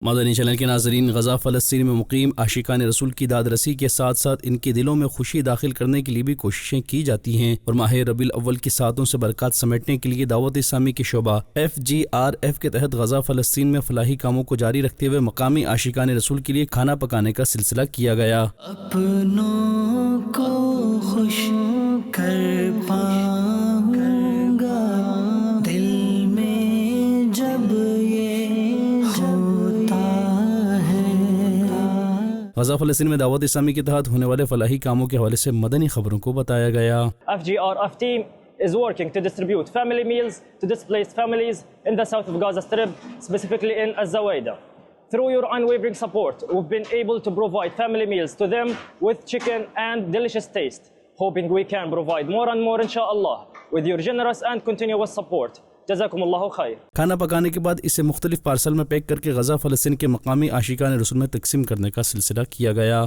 مدنی channel کے ناظرین، غزہ فلسطین میں مقیم عاشقان رسول کی داد رسی کے ساتھ ساتھ ان کے دلوں میں خوشی داخل کرنے کے لیے بھی کوششیں کی جاتی ہیں، اور ماہ ربیع الاول کی ساعتوں سے برکات سمیٹنے کے لیے دعوت اسلامی کے شعبہ FGRF کے تحت غزہ فلسطین میں فلاحی کاموں کو جاری رکھتے ہوئے مقامی عاشقان رسول کے لیے کھانا پکانے کا سلسلہ کیا گیا۔ اپنوں کو خوش کر پاؤں گا دل میں جب یہ ہوتا ہے۔ غزہ فلسطین میں دعوت اسلامی کے تحت ہونے والے فلاحی کاموں کے حوالے سے مدنی خبروں کو بتایا گیا۔ FGRF team is working to distribute family meals to displaced families in the south of Gaza Strip, specifically in Az-Zawaidah. Through your unwavering support, we've been able to provide family meals to them with chicken and delicious taste, hoping we can provide more and more, inshallah, with your generous and continuous support. جزاکم اللہ خیر۔ کھانا پکانے کے بعد اسے مختلف parcel میں pack کر کے غزہ فلسطین کے مقامی عاشقان رسول میں تقسیم کرنے کا سلسلہ کیا گیا۔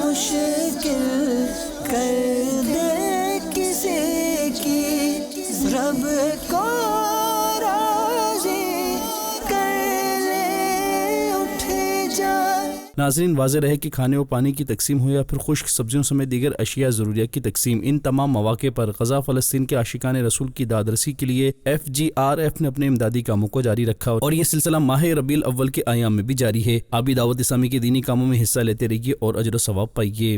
مشکل کر دے کسی کی رب کو راضی کر لے اٹھ جا۔ ناظرین، واضح رہے کہ کھانے و پانی کی تقسیم ہو یا پھر خشک سبزیوں سمیت دیگر اشیاء ضروریات کی تقسیم، ان تمام مواقع پر غزہ فلسطین کے عاشقان رسول کی داد رسی کے لیے FGRF نے اپنے امدادی کاموں کو جاری رکھا، اور یہ سلسلہ ماہ ربیع الاول کے ایام میں بھی جاری ہے۔ آپ بھی دعوت اسلامی کے دینی کاموں میں حصہ لیتے رہیے اور اجر و ثواب پائیے۔